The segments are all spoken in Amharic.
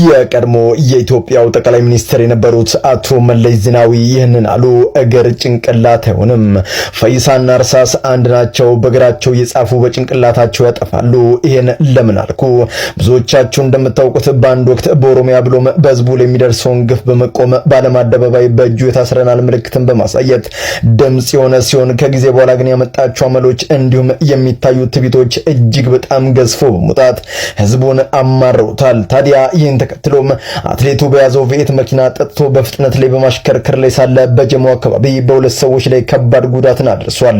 የቀድሞ የኢትዮጵያው ጠቅላይ ሚኒስትር የነበሩት አቶ መለስ ዜናዊ ይህንን አሉ። እግር ጭንቅላት አይሆንም። ፈይሳና እርሳስ አንድ ናቸው። በእግራቸው የጻፉ በጭንቅላታቸው ያጠፋሉ። ይሄን ለምን አልኩ? ብዙዎቻችሁ እንደምታውቁት በአንድ ወቅት በኦሮሚያ ብሎም በህዝቡ ላይ የሚደርሰውን ግፍ በመቆም በዓለም አደባባይ በእጁ የታስረናል ምልክትን በማሳየት ድምጽ የሆነ ሲሆን ከጊዜ በኋላ ግን ያመጣቸው አመሎች እንዲሁም የሚታዩት ትቢቶች እጅግ በጣም ገዝፎ በመውጣት ህዝቡን አማረውታል። ታዲያ ይህን ተከትሎም አትሌቱ በያዘው ቬት መኪና ጠጥቶ በፍጥነት ላይ በማሽከርከር ላይ ሳለ በጀሞ አካባቢ በሁለት ሰዎች ላይ ከባድ ጉዳትን አድርሷል።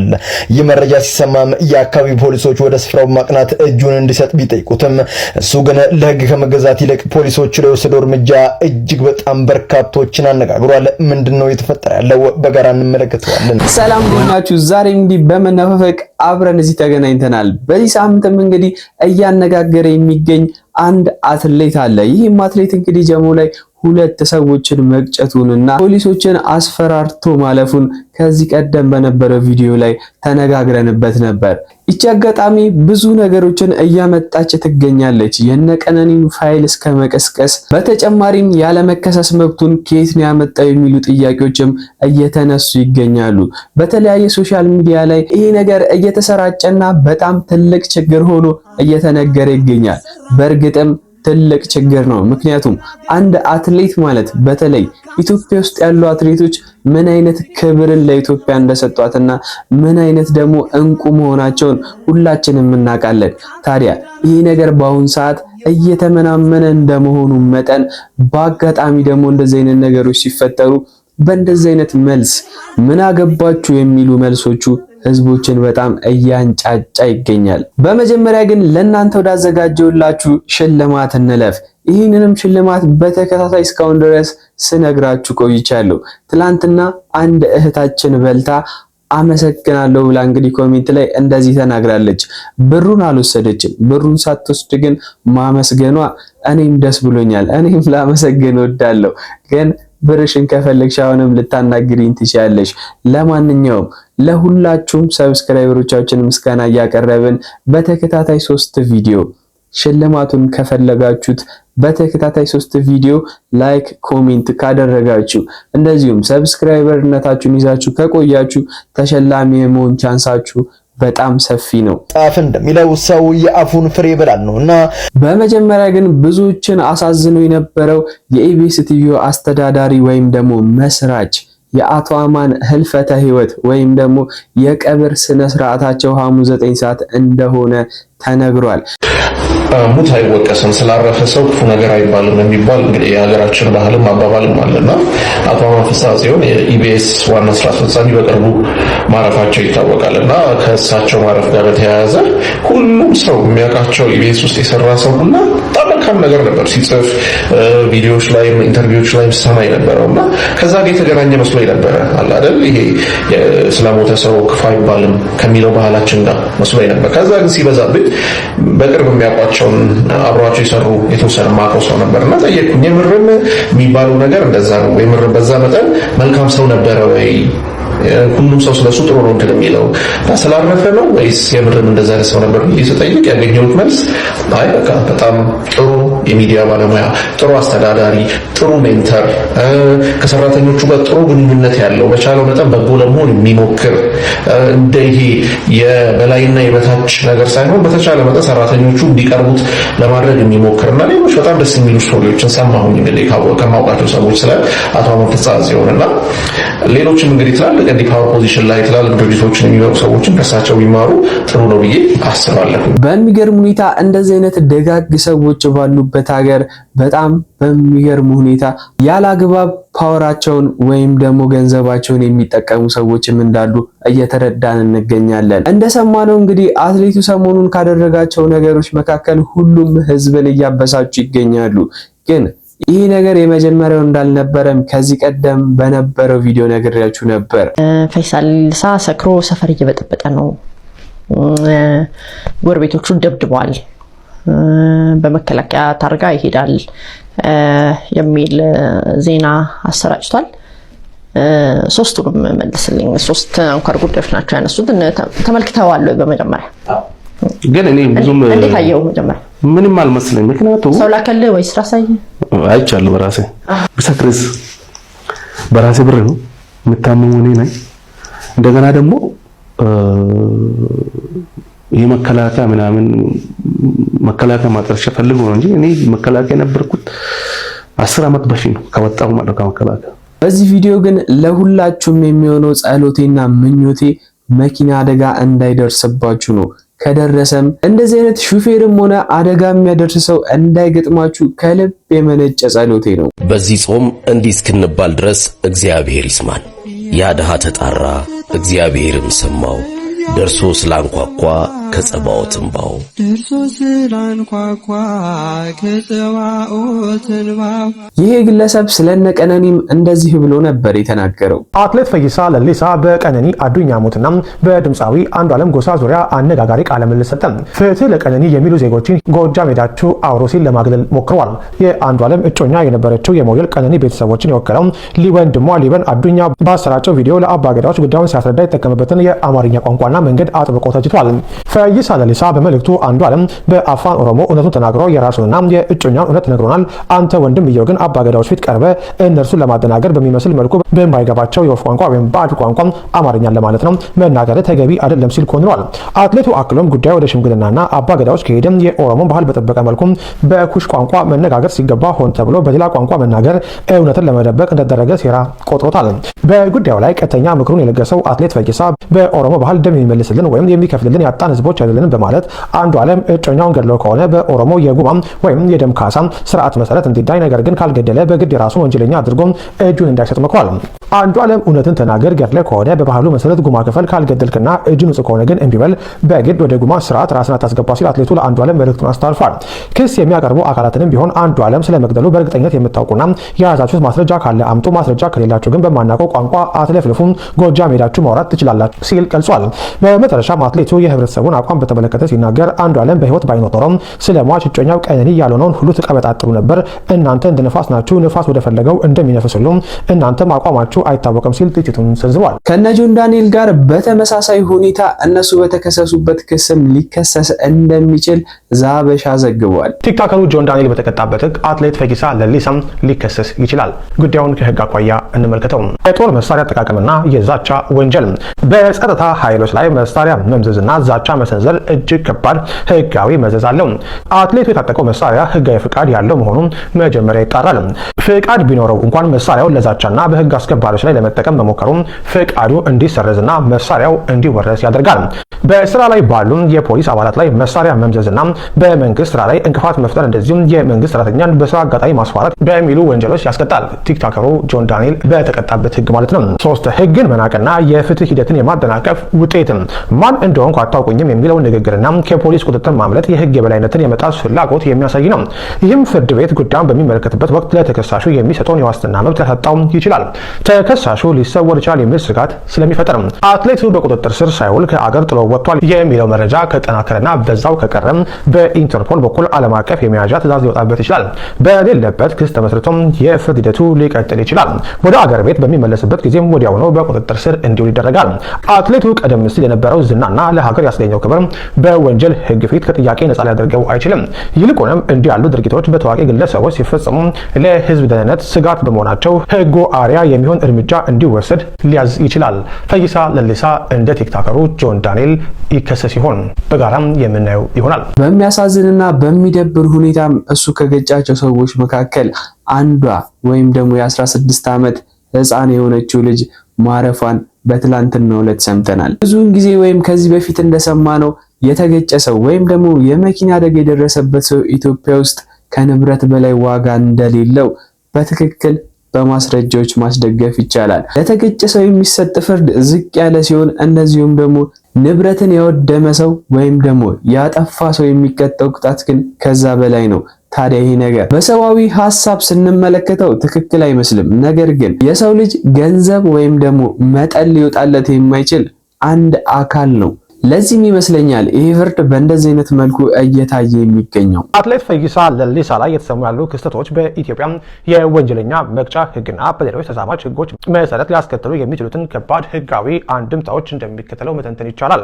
ይህ መረጃ ሲሰማም የአካባቢ ፖሊሶች ወደ ስፍራው ማቅናት እጁን እንዲሰጥ ቢጠይቁትም እሱ ግን ለህግ ከመገዛት ይልቅ ፖሊሶቹ ላይ የወሰደው እርምጃ እጅግ በጣም በርካቶችን አነጋግሯል። ምንድነው የተፈጠረ ያለው? በጋራ እንመለከተዋለን። ሰላም ሆናችሁ ዛሬ እንግዲህ በመነፋፈቅ አብረን እዚህ ተገናኝተናል። በዚህ ሳምንትም እንግዲህ እያነጋገረ የሚገኝ አንድ አትሌት አለ። ይህም አትሌት እንግዲህ ጀሞ ላይ ሁለት ሰዎችን መቅጨቱንና ፖሊሶችን አስፈራርቶ ማለፉን ከዚህ ቀደም በነበረው ቪዲዮ ላይ ተነጋግረንበት ነበር። ይቺ አጋጣሚ ብዙ ነገሮችን እያመጣች ትገኛለች። የነቀነኒን ፋይል እስከ መቀስቀስ፣ በተጨማሪም ያለመከሰስ መብቱን ከየት ነው ያመጣው የሚሉ ጥያቄዎችም እየተነሱ ይገኛሉ። በተለያየ ሶሻል ሚዲያ ላይ ይሄ ነገር እየተሰራጨና በጣም ትልቅ ችግር ሆኖ እየተነገረ ይገኛል። በእርግጥም ትልቅ ችግር ነው። ምክንያቱም አንድ አትሌት ማለት በተለይ ኢትዮጵያ ውስጥ ያሉ አትሌቶች ምን አይነት ክብርን ለኢትዮጵያ እንደሰጧትና ምን አይነት ደግሞ እንቁ መሆናቸውን ሁላችንም እናውቃለን። ታዲያ ይህ ነገር በአሁን ሰዓት እየተመናመነ እንደመሆኑ መጠን በአጋጣሚ ደግሞ እንደዚህ አይነት ነገሮች ሲፈጠሩ በእንደዚህ አይነት መልስ ምን አገባችሁ የሚሉ መልሶቹ ህዝቦችን በጣም እያንጫጫ ይገኛል። በመጀመሪያ ግን ለእናንተ ወዳዘጋጀውላችሁ ሽልማት እንለፍ። ይህንንም ሽልማት በተከታታይ እስካሁን ድረስ ስነግራችሁ ቆይቻለሁ። ትላንትና አንድ እህታችን በልታ አመሰግናለሁ ብላ እንግዲህ ኮሜንት ላይ እንደዚህ ተናግራለች። ብሩን አልወሰደችም። ብሩን ሳትወስድ ግን ማመስገኗ እኔም ደስ ብሎኛል። እኔም ላመሰግን ወዳለሁ። ግን ብርሽን ከፈለግሽ አሁንም ልታናግሪኝ ትችያለሽ። ለማንኛውም ለሁላችሁም ሰብስክራይበሮቻችን ምስጋና እያቀረብን በተከታታይ 3 ቪዲዮ ሽልማቱን ከፈለጋችሁት በተከታታይ 3 ቪዲዮ ላይክ ኮሜንት ካደረጋችሁ እንደዚሁም ሰብስክራይበርነታችሁን ይዛችሁ ከቆያችሁ ተሸላሚ የመሆን ቻንሳችሁ በጣም ሰፊ ነው። ጣፍ እንደሚለው ሰው የአፉን ፍሬ ይበላል ነውና በመጀመሪያ ግን ብዙዎችን አሳዝኖ የነበረው የኢቢኤስ ቲቪ አስተዳዳሪ ወይም ደግሞ መስራች የአቶ አማን ህልፈተ ህይወት ወይም ደግሞ የቀብር ስነ ስርዓታቸው ሐሙስ 9 ሰዓት እንደሆነ ተነግሯል። ሙት አይወቀስም፣ ስላረፈ ሰው ክፉ ነገር አይባልም የሚባል እንግዲህ የሀገራችን ባህልም አባባልም አለና አቶ አማን ፍስሐ ጽዮን የኢቢኤስ ዋና ስራ አስፈጻሚ በቅርቡ ማረፋቸው ይታወቃልና ከእሳቸው ማረፍ ጋር በተያያዘ ሁሉም ሰው የሚያውቃቸው ኢቢኤስ ውስጥ የሰራ ሰው ሁላ በጣም መልካም ነገር ነበር ሲጽፍ ቪዲዮዎች ላይ ኢንተርቪዎች ላይ ሰማ የነበረውና ከዛ ጋር የተገናኘ መስሎ ነበር አለ አይደል? ይሄ ስለሞተ ሰው ክፉ አይባልም ከሚለው ባህላችን ጋር መስሎ ነበር። ከዛ ግን ሲበዛብኝ በቅርብ የሚያውቋቸውን አብሯቸው የሰሩ የተወሰነ ማውቀው ሰው ነበርና ጠየቁኝ። የምርም የሚባለው ነገር እንደዛ ነው? የምርም በዛ መጠን መልካም ሰው ነበረ ወይ? ሁሉም ሰው ስለሱ ጥሩ ነው እንትን የሚለው ስላረፈ ነው ወይስ የምርም እንደዛ አይነት ሰው ነበር? እየተጠየቅ ያገኘሁት መልስ አይ በቃ በጣም ጥሩ የሚዲያ ባለሙያ፣ ጥሩ አስተዳዳሪ፣ ጥሩ ሜንተር፣ ከሰራተኞቹ ጋር ጥሩ ግንኙነት ያለው፣ በቻለው መጠን በጎ ለመሆን የሚሞክር እንደ ይሄ የበላይና የበታች ነገር ሳይሆን በተቻለ መጠን ሰራተኞቹ እንዲቀርቡት ለማድረግ የሚሞክርና ሌሎች በጣም ደስ የሚሉ ስቶሪዎችን ሰማሁኝ እንግዲህ ከማውቃቸው ሰዎች ስለ አቶ አማን ፍስሐ ጽዮንና ሌሎችም እንግዲህ ትላልቅ እንዲህ ፓወር ፖዚሽን ላይ ትላልቅ ድርጅቶችን የሚመሩ ሰዎችን ከሳቸው ቢማሩ ጥሩ ነው ብዬ አስባለሁ። በሚገርም ሁኔታ እንደዚህ አይነት ደጋግ ሰዎች ባሉበት ሀገር በጣም በሚገርም ሁኔታ ያላግባብ ፓወራቸውን ወይም ደግሞ ገንዘባቸውን የሚጠቀሙ ሰዎችም እንዳሉ እየተረዳን እንገኛለን። እንደሰማነው እንግዲህ አትሌቱ ሰሞኑን ካደረጋቸው ነገሮች መካከል ሁሉም ህዝብን እያበሳጩ ይገኛሉ። ግን ይህ ነገር የመጀመሪያው እንዳልነበረም ከዚህ ቀደም በነበረው ቪዲዮ ነግሬያችሁ ነበር። ፈይሳል ሰክሮ ሰፈር እየበጠበጠ ነው፣ ጎረቤቶቹን ደብድቧል፣ በመከላከያ ታርጋ ይሄዳል የሚል ዜና አሰራጭቷል። ሶስቱንም መልስልኝ። 3 አንኳር ጉዳዮች ናቸው ያነሱት። ተመልክተዋል ወይ? በመጀመሪያ ግን እኔ ብዙም እንዴት አየው? መጀመሪያ ምንም አልመስለኝ። ምክንያቱም ሰው ላከልህ ወይስ ራስህ አይቻለሁ በራሴ ብሰክርስ በራሴ ብር ነው የምታመመው እኔ ነኝ። እንደገና ደግሞ የመከላከያ ምናምን መከላከያ ማጥረሻ ፈልጎ ነው እንጂ እኔ መከላከያ ነበርኩት 10 ዓመት በፊት ነው ከወጣሁ ማለት ነው መከላከያ። በዚህ ቪዲዮ ግን ለሁላችሁም የሚሆነው ጸሎቴና ምኞቴ መኪና አደጋ እንዳይደርስባችሁ ነው። ከደረሰም እንደዚህ አይነት ሹፌርም ሆነ አደጋ የሚያደርስ ሰው እንዳይገጥማችሁ ከልብ የመነጨ ጸሎቴ ነው። በዚህ ጾም እንዲህ እስክንባል ድረስ እግዚአብሔር ይስማን። ያ ድሃ ተጣራ፣ እግዚአብሔርም ሰማው። ደርሶ ስላንኳኳ ከጸባኦት እንባው ይሄ ግለሰብ ስለነ ቀነኒም እንደዚህ ብሎ ነበር የተናገረው። አትሌት ፈይሳ ለሊሳ በቀነኒ አዱኛ ሞትና በድምፃዊ አንዱዓለም ጎሳ ዙሪያ አነጋጋሪ ቃለ ምልልስ ሰጠ። ፍትህ ለቀነኒ የሚሉ ዜጎችን ጎጃም ሄዳችሁ አውሮ ሲል ለማግለል ሞክረዋል። የአንዱዓለም እጮኛ የነበረችው የሞዴል ቀነኒ ቤተሰቦችን የወከለው ወንድሟ ሊበን አዱኛ ባሰራጨው ቪዲዮ ለአባገዳዎች ጉዳዩን ሲያስረዳ የተጠቀመበትን የአማርኛ ቋንቋና መንገድ አጥብቆ ተችቷል። ፈይሳ ለሊሳ በመልእክቱ አንዱዓለም በአፋን ኦሮሞ እውነቱን ተናግሮ የራሱንና የእጮኛውን እውነት ነግሮናል። አንተ ወንድምየው ግን አባገዳዎች ፊት ቀርበ እነርሱን ለማደናገር በሚመስል መልኩ በማይገባቸው የወፍ ቋንቋ ወይም ባዕድ ቋንቋ አማርኛን ለማለት ነው መናገር ተገቢ አይደለም ሲል ኮንኗል። አትሌቱ አክሎም ጉዳዩ ወደ ሽምግልናና አባገዳዎች ከሄደ የኦሮሞ ባህል በጠበቀ መልኩ በኩሽ ቋንቋ መነጋገር ሲገባ ሆን ተብሎ በሌላ ቋንቋ መናገር እውነትን ለመደበቅ እንደተደረገ ሴራ ቆጥሮታል። በጉዳዩ ላይ ቀጥተኛ ምክሩን የለገሰው አትሌት ፈይሳ በኦሮሞ ባህል ደም የሚመልስልን ወይም የሚከፍልልን ያጣን ህዝቦች አይደለንም በማለት አንዱዓለም እጮኛውን ገድሎ ከሆነ በኦሮሞ የጉማም ወይም የደም ካሳ ስርዓት መሰረት እንዲዳኝ፣ ነገር ግን ካልገደለ በግድ የራሱን ወንጀለኛ አድርጎ እጁን እንዳይሰጥ መክሯል። አንዱዓለም እውነትን ተናገር፣ ገድለ ከሆነ በባህሉ መሰረት ጉማ ክፈል፣ ካልገደልክና እጁ ንጹህ ከሆነ ግን እንቢበል፣ በግድ ወደ ጉማ ስርዓት ራስን አታስገባ ሲል አትሌቱ ለአንዱዓለም መልእክቱን አስተላልፏል። ክስ የሚያቀርቡ አካላትንም ቢሆን አንዱዓለም ስለመግደሉ በእርግጠኝነት የምታውቁና የያዛችሁት ማስረጃ ካለ አምጡ፣ ማስረጃ ከሌላችሁ ግን በማናውቀው ቋንቋ አትለፍልፉም፣ ጎጃም ሄዳችሁ ማውራት ትችላላችሁ ሲል ገልጿል። በመጨረሻም አትሌቱ የህብረተሰቡን አቋም በተመለከተ ሲናገር አንዱዓለም በህይወት ባይኖር ኖሮ ስለ ሟች እጮኛው ቀነኒ ያልሆነውን ሁሉ ተቀበጣጥሩ ነበር። እናንተ እንደ ነፋስ ናችሁ፣ ነፋስ ወደ ፈለገው እንደሚነፍስ ሁሉ እናንተም አቋማችሁ አይታወቅም ሲል ትችቱን ሰንዝሯል። ከነ ጆን ዳንኤል ጋር በተመሳሳይ ሁኔታ እነሱ በተከሰሱበት ክስም ሊከሰስ እንደሚችል ዛበሻ ዘግቧል። ቲክቶከሩ ጆን ዳንኤል በተቀጣበት ህግ አትሌት ፈይሳ ለሊሳም ሊከሰስ ይችላል። ጉዳዩን ከህግ አኳያ እንመልከተው። የጦር መሳሪያ አጠቃቀምና የዛቻ ወንጀል በጸጥታ ኃይሎች ላይ መሳሪያ መምዘዝና ዛቻ መሰንዘር እጅግ ከባድ ህጋዊ መዘዝ አለው። አትሌቱ የታጠቀው መሳሪያ ህጋዊ ፍቃድ ያለው መሆኑን መጀመሪያ ይጣራል። ፍቃድ ቢኖረው እንኳን መሳሪያውን ለዛቻና በህግ አስከባሪዎች ላይ ለመጠቀም መሞከሩ ፍቃዱ እንዲሰረዝና መሳሪያው እንዲወረስ ያደርጋል። በስራ ላይ ባሉ የፖሊስ አባላት ላይ መሳሪያ መምዘዝና በመንግስት ስራ ላይ እንቅፋት መፍጠር እንደዚሁም የመንግስት ሰራተኛን በስራ አጋጣሚ ማስፈራራት በሚሉ ወንጀሎች ያስቀጣል። ቲክቶከሩ ጆን ዳንኤል በተቀጣበት ህግ ማለት ነው። 3 ህግን መናቅና የፍትህ ሂደትን የማደናቀፍ ውጤትም ማን እንደሆንኩ አታውቁኝም የሚለው ንግግርና ከፖሊስ ቁጥጥር ማምለጥ የህግ የበላይነትን የመጣስ ፍላጎት የሚያሳይ ነው። ይህም ፍርድ ቤት ጉዳዩን በሚመለከትበት ወቅት ለተከሳሹ የሚሰጠውን የዋስትና መብት ሊያሳጣው ይችላል። ተከሳሹ ሊሰወር ይችላል የሚል ስጋት ስለሚፈጠር አትሌቱ በቁጥጥር ስር ሳይውል ከአገር ጥሎ ወጥቷል የሚለው መረጃ ከጠናከረና በዛው ከቀረም በኢንተርፖል በኩል ዓለም አቀፍ የመያዣ ትዕዛዝ ሊወጣበት ይችላል። በሌለበት ክስ ተመስርቶም የፍርድ ሂደቱ ሊቀጥል ይችላል። ወደ አገር ቤት በሚመለስበት ጊዜም ወዲያውኑ በቁጥጥር ስር እንዲውል ይደረጋል። አትሌቱ ቀደም ሲል የነበረው ዝናና ለሀገር ያስገኘው ክብር በወንጀል ህግ ፊት ከጥያቄ ነፃ ሊያደርገው አይችልም። ይልቁንም እንዲህ ያሉ ድርጊቶች በታዋቂ ግለሰቦች ሲፈጸሙ ለህዝብ ደህንነት ስጋት በመሆናቸው ህጉ አሪያ የሚሆን እርምጃ እንዲወሰድ ሊያዝ ይችላል። ፈይሳ ለሊሳ እንደ ቲክቶከሩ ጆን ዳንኤል ይከሰስ ሲሆን በጋራም የምናየው ይሆናል። በሚያሳዝንና በሚደብር ሁኔታም እሱ ከገጫቸው ሰዎች መካከል አንዷ ወይም ደግሞ የ16 ዓመት ህፃን የሆነችው ልጅ ማረፏን በትላንትናው ዕለት ሰምተናል። ብዙውን ጊዜ ወይም ከዚህ በፊት እንደሰማነው የተገጨ ሰው ወይም ደግሞ የመኪና አደጋ የደረሰበት ሰው ኢትዮጵያ ውስጥ ከንብረት በላይ ዋጋ እንደሌለው በትክክል በማስረጃዎች ማስደገፍ ይቻላል። ለተገጨ ሰው የሚሰጥ ፍርድ ዝቅ ያለ ሲሆን እንደዚሁም ደግሞ ንብረትን ያወደመ ሰው ወይም ደግሞ ያጠፋ ሰው የሚቀጣው ቅጣት ግን ከዛ በላይ ነው። ታዲያ ይሄ ነገር በሰዋዊ ሐሳብ ስንመለከተው ትክክል አይመስልም። ነገር ግን የሰው ልጅ ገንዘብ ወይም ደግሞ መጠን ሊወጣለት የማይችል አንድ አካል ነው። ለዚህም ይመስለኛል ይህ ፍርድ በእንደዚህ አይነት መልኩ እየታየ የሚገኘው። አትሌት ፈይሳ ለሊሳ ላይ የተሰሙ ያሉ ክስተቶች በኢትዮጵያ የወንጀለኛ መቅጫ ሕግና በሌሎች ተዛማጅ ሕጎች መሰረት ሊያስከትሉ የሚችሉትን ከባድ ሕጋዊ አንድምታዎች እንደሚከተለው መተንተን ይቻላል።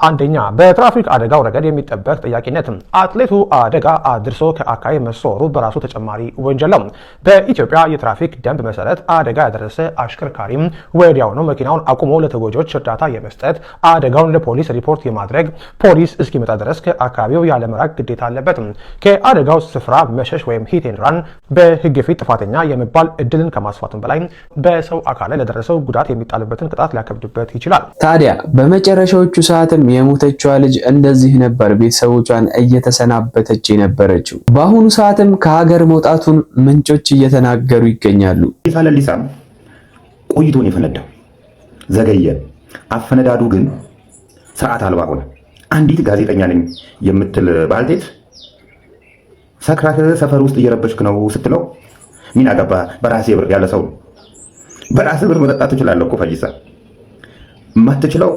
አንደኛ፣ በትራፊክ አደጋው ረገድ የሚጠበቅ ተጠያቂነት። አትሌቱ አደጋ አድርሶ ከአካባቢ መሰወሩ በራሱ ተጨማሪ ወንጀል ነው። በኢትዮጵያ የትራፊክ ደንብ መሰረት አደጋ ያደረሰ አሽከርካሪም ወዲያውኑ መኪናውን አቁሞ ለተጎጂዎች እርዳታ የመስጠት፣ አደጋውን ለፖሊስ ሪፖርት የማድረግ፣ ፖሊስ እስኪመጣ ድረስ ከአካባቢው ያለመራቅ ግዴታ አለበት። ከአደጋው ስፍራ መሸሽ ወይም ሂት ኤንድ ራን በሕግ ፊት ጥፋተኛ የመባል እድልን ከማስፋቱም በላይ በሰው አካል ላይ ለደረሰው ጉዳት የሚጣልበትን ቅጣት ሊያከብድበት ይችላል። ታዲያ በመጨረሻዎቹ ሰዓትም የሞተችዋ ልጅ እንደዚህ ነበር ቤተሰቦቿን እየተሰናበተች የነበረችው። በአሁኑ ሰዓትም ከሀገር መውጣቱን ምንጮች እየተናገሩ ይገኛሉ። ለሊሳ ቆይቶ ነው የፈነዳው፣ ዘገየ። አፈነዳዱ ግን ስርዓት አልባ ሆነ። አንዲት ጋዜጠኛ ነኝ የምትል ባልቴት ሰክራህ ሰፈር ውስጥ እየረበሽክ ነው ስትለው ምን አገባ በራሴ ብር ያለ ሰው በራሴ ብር መጠጣት ትችላለህ እኮ ፈይሳ። የማትችለው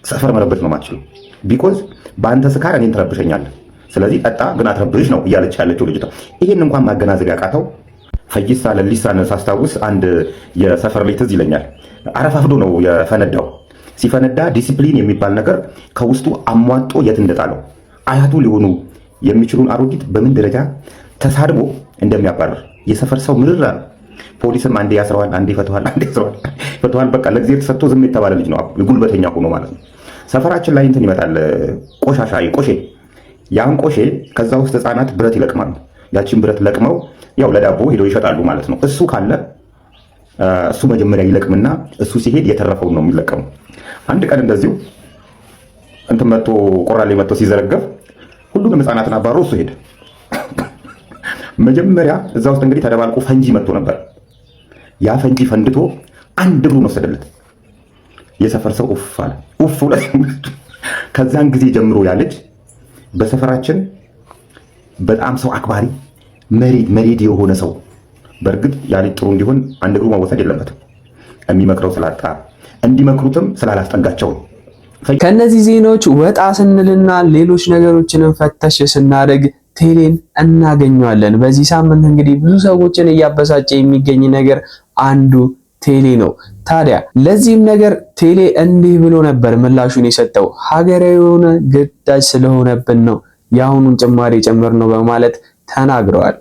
ሰፈር መረበሽ ነው የማትችለው። ቢኮዝ በአንተ ስካር እኔን ትረብሸኛለህ፣ ስለዚህ ጠጣ ግን አትረብሽ ነው እያለች ያለችው ልጅቷ። ይሄን እንኳን ማገናዘብ ያቃተው ፈይሳ ለሊሳን ሳስታውስ አንድ የሰፈር ላይ ትዝ ይለኛል። አረፋፍዶ ነው የፈነዳው። ሲፈነዳ ዲሲፕሊን የሚባል ነገር ከውስጡ አሟጦ የት እንደጣለው አያቱ ሊሆኑ የሚችሉን አሮጊት በምን ደረጃ ተሳድቦ እንደሚያባረር የሰፈር ሰው ምርር አለ። ፖሊስም አንዴ ያስረዋል፣ አንዴ ይፈተዋል፣ አንዴ ይፈተዋል። በቃ ለጊዜ ተሰጥቶ ዝም የተባለ ልጅ ነው፣ ጉልበተኛ ሆኖ ማለት ነው። ሰፈራችን ላይ እንትን ይመጣል፣ ቆሻሻ ቆሼ። ያን ቆሼ ከዛ ውስጥ ህፃናት ብረት ይለቅማሉ። ያቺን ብረት ለቅመው ያው ለዳቦ ሄደው ይሸጣሉ ማለት ነው። እሱ ካለ እሱ መጀመሪያ ይለቅምና እሱ ሲሄድ የተረፈውን ነው የሚለቀመው። አንድ ቀን እንደዚሁ እንትን መጥቶ ቆራሌ መጥቶ ሲዘረገፍ ሁሉንም ህፃናትን አባሮ እሱ ሄደ። መጀመሪያ እዛ ውስጥ እንግዲህ ተደባልቆ ፈንጂ መጥቶ ነበር። ያ ፈንጂ ፈንድቶ አንድ እግሩን ወሰደለት። የሰፈር ሰው ኡፍ አለ። ኡፍ ብሎ ከዛን ጊዜ ጀምሮ ያ ልጅ በሰፈራችን በጣም ሰው አክባሪ መሬድ የሆነ ሰው። በእርግጥ ያ ልጅ ጥሩ እንዲሆን አንድ እግሩ መወሰድ የለበትም። የሚመክረው ስላጣ እንዲመክሩትም ስላላስጠጋቸው ነው። ከነዚህ ዜናዎች ወጣ ስንልና ሌሎች ነገሮችንም ፈተሽ ስናደርግ ቴሌን እናገኘዋለን። በዚህ ሳምንት እንግዲህ ብዙ ሰዎችን እያበሳጨ የሚገኝ ነገር አንዱ ቴሌ ነው። ታዲያ ለዚህም ነገር ቴሌ እንዲህ ብሎ ነበር ምላሹን የሰጠው። ሀገራዊ የሆነ ግዳጅ ስለሆነብን ነው የአሁኑን ጭማሪ ጨምር ነው በማለት ተናግረዋል።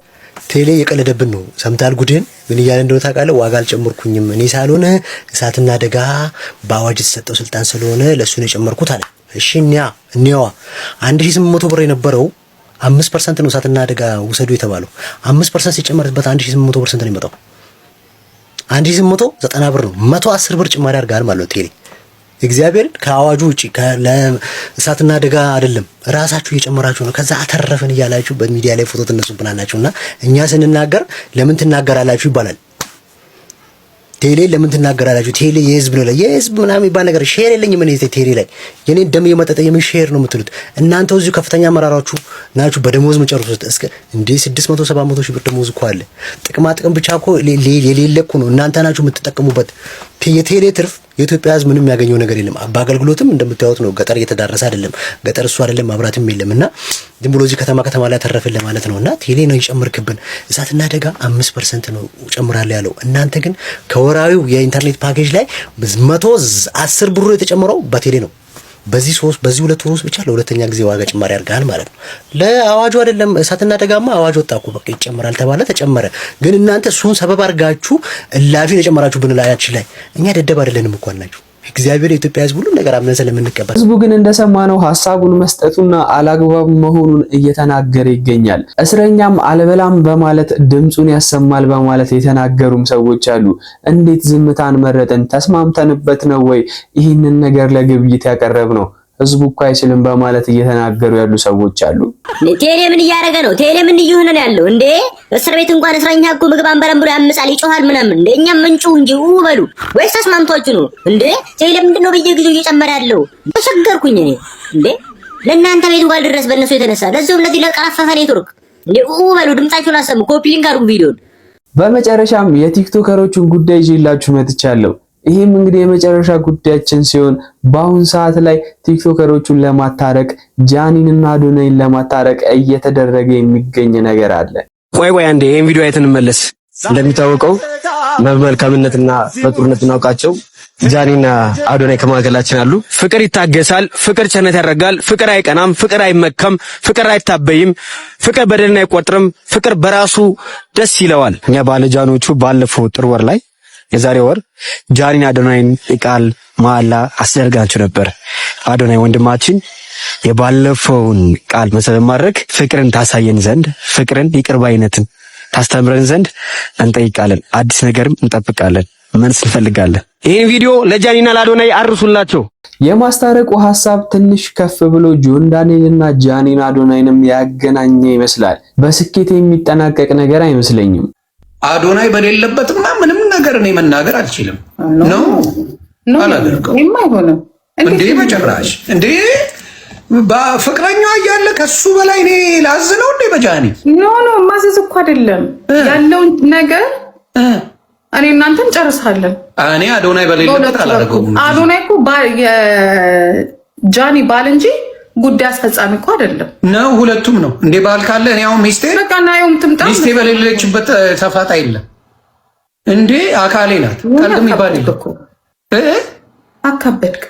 ቴሌ የቀለደብን ነው። ሰምታል ጉድን ምን እያለ እንደሆነ ታውቃለህ? ዋጋ አልጨመርኩኝም እኔ ሳልሆነ እሳትና አደጋ በአዋጅ የተሰጠው ስልጣን ስለሆነ ለሱ ነው የጨመርኩት አለ። እሺ እኒያዋ 1800 ብር የነበረው 5% ነው እሳትና አደጋ ውሰዱ የተባለው። 5% ሲጨመርበት 1800% ነው የሚመጣው። 1890 ብር ነው። 110 ብር ጭማሪ አድርጋል ማለት ነው ቴሌ። እግዚአብሔር ከአዋጁ ውጪ ለእሳትና አደጋ አይደለም ራሳችሁ እየጨመራችሁ ነው። ከዛ አተረፈን እያላችሁ በሚዲያ ላይ ፎቶ ተነሱብናላችሁና እኛ ስንናገር ለምን ትናገራላችሁ ይባላል። ቴሌ ለምን ትናገራላችሁ? ቴሌ የህዝብ ነው። የህዝብ ምናምን የሚባል ነገር ሼር የለኝም እኔ ቴሌ ላይ የኔ ደም የመጠጠ የምን ሼር ነው የምትሉት እናንተ? እዚሁ ከፍተኛ አመራራቹ ናችሁ በደሞዝ መጨረሱት እስከ እንዴ 600 700 ሺህ ብር ደሞዝ እኮ አለ። ጥቅማ ጥቅም ብቻ እኮ የሌለ እኮ ነው። እናንተ ናችሁ የምትጠቀሙበት። የቴሌ ትርፍ የኢትዮጵያ ህዝብ ምንም ያገኘው ነገር የለም። በአገልግሎትም እንደምታዩት ነው። ገጠር እየተዳረሰ አይደለም። ገጠር እሱ አይደለም መብራትም የለምና ዝም ብሎ እዚህ ከተማ ላይ ተረፈለ ማለት ነውና ቴሌ ነው ይጨምርክብን። እሳትና አደጋ 5% ነው ጨምራለሁ ያለው። እናንተ ግን ከወራዊው የኢንተርኔት ፓኬጅ ላይ 110 ብር የተጨመረው በቴሌ ነው። በዚህ 2 ወር ውስጥ ብቻ ለሁለተኛ ጊዜ ዋጋ ጭማሪ አድርጋል ማለት ነው። ለአዋጁ አይደለም እሳትና አደጋማ አዋጅ ወጣ እኮ በቃ ይጨምራል ተባለ ተጨመረ። ግን እናንተ እሱን ሰበብ አድርጋችሁ እላፊ የጨመራችሁ ብንላያችን ላይ እኛ ደደብ አይደለንም እኮ አልናችሁ። እግዚአብሔር የኢትዮጵያ ህዝብ ሁሉ ነገር አምነን ስለምንቀበል ህዝቡ ግን እንደሰማነው ሐሳቡን መስጠቱና አላግባብ መሆኑን እየተናገረ ይገኛል። እስረኛም አልበላም በማለት ድምጹን ያሰማል በማለት የተናገሩም ሰዎች አሉ። እንዴት ዝምታን መረጥን? ተስማምተንበት ነው ወይ ይህንን ነገር ለግብይት ያቀረብ ነው? ህዝቡ እኮ አይችልም በማለት እየተናገሩ ያሉ ሰዎች አሉ። ቴሌ ምን እያደረገ ነው? ቴሌ ምን እየሆነ ነው ያለው? እንዴ እስር ቤት እንኳን እስረኛ እኮ ምግብ አንበላም ብሎ ያምጻል፣ ይጮሃል ምናምን። እንደኛም ምንጩ እንጂ በሉ ወይስ ተስማምቷችሁ ነው እንዴ? ቴሌ ምንድነው በየጊዜው እየጨመረ ያለው? ተቸገርኩኝ እኔ እንዴ። ለእናንተ ቤቱ ጋር ድረስ በእነሱ የተነሳ ለዚሁም ለዚህ ለቀረፈፈ ኔትወርክ እንዴ በሉ ድምጻችሁን አሰሙ። ኮፒ ሊንክ አድርጉ ቪዲዮን። በመጨረሻም የቲክቶከሮቹን ጉዳይ ይዤላችሁ መጥቻለሁ። ይህም እንግዲህ የመጨረሻ ጉዳያችን ሲሆን በአሁን ሰዓት ላይ ቲክቶከሮቹን ለማታረቅ ጃኒንና አዶናይን ለማታረቅ እየተደረገ የሚገኝ ነገር አለ። ቆይ አንዴ ይሄን ቪዲዮ አይተን እንመለስ። እንደሚታወቀው በመልካምነትና በጥሩነት እናውቃቸው ጃኒና አዶናይ ከመካከላችን አሉ። ፍቅር ይታገሳል፣ ፍቅር ቸርነት ያደርጋል፣ ፍቅር አይቀናም፣ ፍቅር አይመከም፣ ፍቅር አይታበይም፣ ፍቅር በደልን አይቆጥርም፣ ፍቅር በራሱ ደስ ይለዋል። እኛ ባለጃኖቹ ባለፈው ጥር ወር ላይ የዛሬ ወር ጃኒና አዶናይን ቃል መሐላ አስደርጋችሁ ነበር። አዶናይ ወንድማችን የባለፈውን ቃል መሰረት ማድረግ ፍቅርን ታሳየን ዘንድ ፍቅርን ይቅርባይነትን ታስተምረን ዘንድ እንጠይቃለን። አዲስ ነገርም እንጠብቃለን። መልስ እንፈልጋለን። ይህን ቪዲዮ ለጃኒና ለአዶናይ አርሱላቸው። የማስታረቁ ሐሳብ ትንሽ ከፍ ብሎ ጆን ዳንኤልና ጃኒና አዶናይንም ያገናኘ ይመስላል። በስኬት የሚጠናቀቅ ነገር አይመስለኝም። አዶናይ በሌለበትማ ምንም ነገር እኔ መናገር አልችልም። ነው አላደርገው የማይሆነው እንዴ በጭራሽ እንዴ በፍቅረኛዋ እያለ ከሱ በላይ እኔ ላዝነው እንዴ በጃኒ ኖ ማዘዝ እኮ አይደለም ያለውን ነገር እኔ እናንተን ጨርሳለን። እኔ አዶናይ በሌለበት አላደርገውም። አዶናይ እኮ ጃኒ ባል እንጂ ጉዳይ አስፈጻሚ እኮ አይደለም ነው። ሁለቱም ነው እንዴ ባል ካለ እኔ አሁን ሚስቴ በሌለችበት ተፋታ የለም እንዴ አካሌ ናት። ቀልድም ይባል እኮ አካበድክ።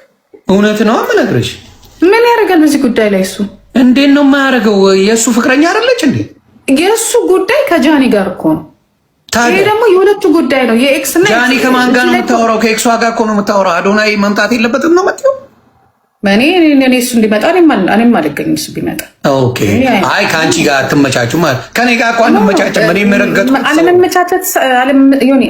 እውነት ነው የምነግርሽ። ምን ያደርጋል በዚህ ጉዳይ ላይ እሱ? እንዴት ነው የማያደርገው? የእሱ ፍቅረኛ አይደለች እንዴ? የእሱ ጉዳይ ከጃኒ ጋር እኮ ነው። ይሄ ደግሞ የሁለቱ ጉዳይ ነው። የኤክስ እና ጃኒ ከማን ጋር ነው የምታወራው? ከኤክሷ ጋር እኮ ነው የምታወራው። አዶናይ መምጣት የለበትም ነው የምትይው? እኔ እሱ እንዲመጣ እኔም አልገኝም እሱ ቢመጣ። ኦኬ አይ ከአንቺ ጋር አትመቻቹ ማለት ከኔ ጋር እኮ አንመቻችም። እኔ የረገጥኩት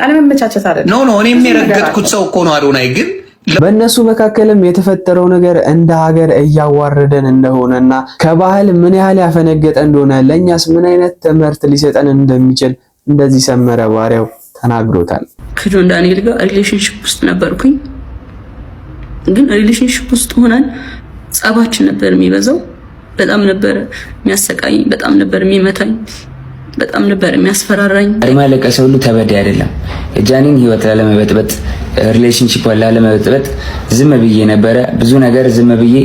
አለመመቻቸት አይደለም። ኖ እኔ የረገጥኩት ሰው እኮ ነው አዶናይ። ግን በእነሱ መካከልም የተፈጠረው ነገር እንደ ሀገር እያዋረደን እንደሆነና ከባህል ምን ያህል ያፈነገጠ እንደሆነ ለእኛስ ምን አይነት ትምህርት ሊሰጠን እንደሚችል እንደዚህ ሰመረ ባሪያው ተናግሮታል። ከጆን ዳንኤል ጋር ሪሌሽንሺፕ ውስጥ ነበርኩኝ። ግን ሪሌሽንሺፕ ውስጥ ሆነን ጸባችን ነበር የሚበዛው። በጣም ነበር የሚያሰቃኝ፣ በጣም ነበር የሚመታኝ፣ በጣም ነበር የሚያስፈራራኝ። ማለቀስ ሁሉ ተበዳይ አይደለም። ጃኒን ህይወት ላለመበጥበጥ ሪሌሽንሺፕ ላለመበጥበጥ ዝም ብዬ ነበረ። ብዙ ነገር ዝም ብዬ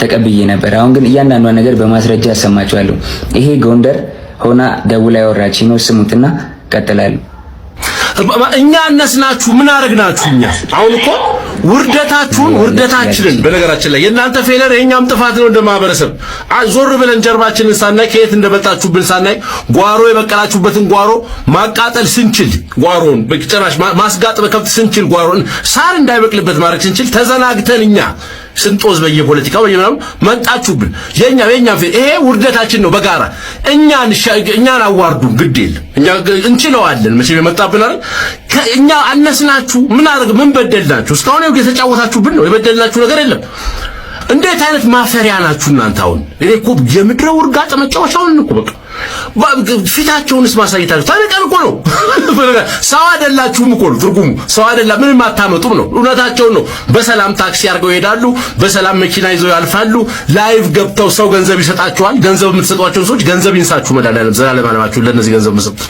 ተቀብዬ ነበር። አሁን ግን እያንዳንዷ ነገር በማስረጃ አሰማችኋለሁ። ይሄ ጎንደር ሆና ደውላ ያወራችኝ ነው። ስሙትና ቀጥላለሁ። እኛ እነስናችሁ ምን አረግናችሁ? እኛ አሁን እኮ ውርደታችንን በነገራችን ላይ የእናንተ ፌለር የኛም ጥፋት ነው። እንደማህበረሰብ ዞር ብለን ጀርባችንን ሳናይ ከየት እንደመጣችሁብን ሳናይ ጓሮ የበቀላችሁበትን ጓሮ ማቃጠል ስንችል ጓሮን በጭራሽ ማስጋጥ በከብት ስንችል ጓሮን ሳር እንዳይበቅልበት ማድረግ ስንችል ተዘናግተን እኛ ስንጦዝ በየፖለቲካው በየምናምን መጣችሁብን። የኛ ይሄ ውርደታችን ነው። በጋራ እኛን አዋርዱን ግድ የለም እኛ እንችለዋለን። መቼም የመጣብን አይደል? እኛ አነስናችሁ ምን በደልናችሁ? እስካሁን የተጫወታችሁብን ነው። የበደልናችሁ ነገር የለም። እንዴት አይነት ማፈሪያ ናችሁ እናንተ! አሁን እኔ እኮ የምድረ ውርጋጥ መጫወቻውን እኮ በቃ ፊታቸውንስ ማሳየታችሁ ታሪቀን እኮ ነው። ሰው አይደላችሁም እኮ ነው ትርጉሙ። ሰው አይደላ ምንም አታመጡም ነው። እውነታቸውን ነው። በሰላም ታክሲ አድርገው ይሄዳሉ፣ በሰላም መኪና ይዘው ያልፋሉ። ላይቭ ገብተው ሰው ገንዘብ ይሰጣቸዋል። ገንዘብ የምትሰጧቸው ሰዎች ገንዘብ ይንሳችሁ መድኃኒዓለም ዘላለም አለማችሁ ለነዚህ ገንዘብ መስጠት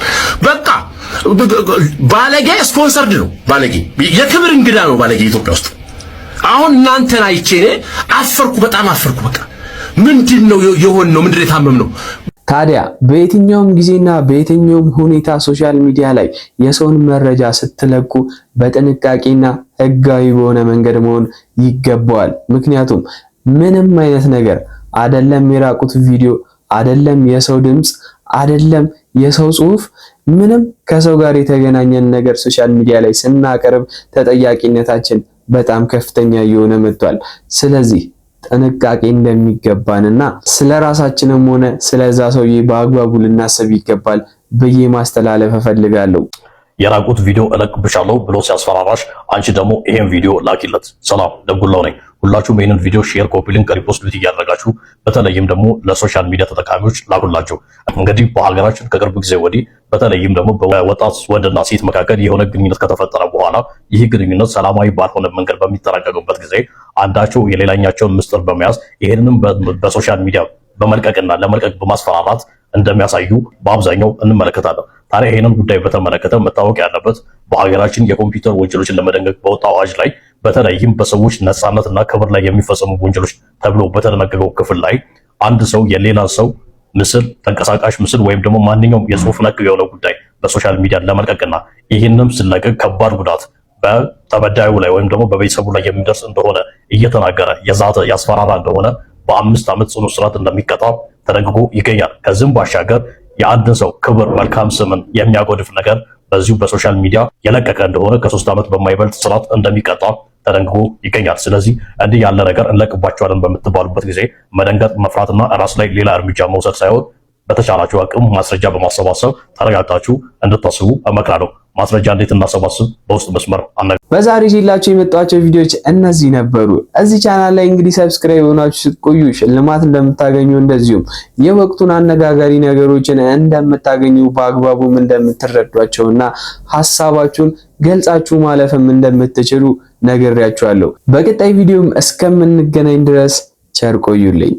በቃ ባለጌ ስፖንሰርድ ነው። ባለጌ የክብር እንግዳ ነው ባለጌ ኢትዮጵያ ውስጥ። አሁን እናንተን አይቼ እኔ አፈርኩ፣ በጣም አፈርኩ። በቃ ምንድነው የሆነው? ምንድነው የታመምነው? ታዲያ በየትኛውም ጊዜና በየትኛውም ሁኔታ ሶሻል ሚዲያ ላይ የሰውን መረጃ ስትለቁ በጥንቃቄና ሕጋዊ በሆነ መንገድ መሆን ይገባዋል። ምክንያቱም ምንም አይነት ነገር አይደለም የራቁት ቪዲዮ፣ አይደለም የሰው ድምጽ፣ አይደለም የሰው ጽሑፍ፣ ምንም ከሰው ጋር የተገናኘን ነገር ሶሻል ሚዲያ ላይ ስናቀርብ ተጠያቂነታችን በጣም ከፍተኛ እየሆነ መጥቷል። ስለዚህ ጥንቃቄ እንደሚገባንና ስለራሳችንም ሆነ ስለዛ ሰውዬ በአግባቡ ልናስብ ይገባል ብዬ ማስተላለፍ እፈልጋለሁ። የራቁት ቪዲዮ እለቅብሻለሁ ብሎ ሲያስፈራራሽ አንቺ ደግሞ ይሄን ቪዲዮ ላኪለት። ሰላም ደጉላው ነኝ። ሁላችሁም ይሄንን ቪዲዮ ሼር፣ ኮፒ ሊንክ፣ ሪፖስት እያደረጋችሁ በተለይም ደግሞ ለሶሻል ሚዲያ ተጠቃሚዎች ላኩላቸው። እንግዲህ በሀገራችን ከቅርብ ጊዜ ወዲህ በተለይም ደግሞ በወጣት ወንድና ሴት መካከል የሆነ ግንኙነት ከተፈጠረ በኋላ ይህ ግንኙነት ሰላማዊ ባልሆነ መንገድ በሚጠናቀቅበት ጊዜ አንዳቸው የሌላኛቸውን ምስጢር በመያዝ ይሄንንም በሶሻል ሚዲያ በመልቀቅና ለመልቀቅ በማስፈራራት እንደሚያሳዩ በአብዛኛው እንመለከታለን። ታዲያ ይሄንን ጉዳይ በተመለከተ መታወቅ ያለበት በሀገራችን የኮምፒውተር ወንጀሎችን ለመደንገግ በወጣው አዋጅ ላይ በተለይም በሰዎች ነጻነትና ክብር ላይ የሚፈጸሙ ወንጀሎች ተብሎ በተደነገገው ክፍል ላይ አንድ ሰው የሌላ ሰው ምስል፣ ተንቀሳቃሽ ምስል ወይም ደግሞ ማንኛውም የጽሁፍ ነክ የሆነ ጉዳይ በሶሻል ሚዲያ ለመልቀቅና ይህንም ሲለቀቅ ከባድ ጉዳት በተበዳዩ ላይ ወይም ደግሞ በቤተሰቡ ላይ የሚደርስ እንደሆነ እየተናገረ የዛተ ያስፈራራ እንደሆነ በ5 ዓመት ጽኑ እስራት እንደሚቀጣ ተደንግጎ ይገኛል። ከዚህም ባሻገር የአንድን ሰው ክብር፣ መልካም ስምን የሚያጎድፍ ነገር በዚሁ በሶሻል ሚዲያ የለቀቀ እንደሆነ ከ3 ዓመት በማይበልጥ እስራት እንደሚቀጣ ተደንግጎ ይገኛል። ስለዚህ እንዲህ ያለ ነገር እንለቅባቸዋለን በምትባሉበት ጊዜ መደንገጥ፣ መፍራትና ራስ ላይ ሌላ እርምጃ መውሰድ ሳይሆን በተቻላችሁ አቅም ማስረጃ በማሰባሰብ ተረጋግታችሁ እንድታስቡ እመክራለሁ። ማስረጃ እንዴት እናሰባስብ? በውስጥ መስመር በዛሬ ይዤላችሁ የመጣኋቸው ቪዲዮዎች እነዚህ ነበሩ። እዚህ ቻናል ላይ እንግዲህ ሰብስክራይብ ሆናችሁ ስትቆዩ ሽልማት እንደምታገኙ እንደዚሁም የወቅቱን አነጋጋሪ ነገሮችን እንደምታገኙ በአግባቡም እንደምትረዷቸውና ሐሳባችሁን ገልጻችሁ ማለፍም እንደምትችሉ ነግሬያችኋለሁ። በቀጣይ ቪዲዮም እስከምንገናኝ ድረስ ቸር ቆዩልኝ።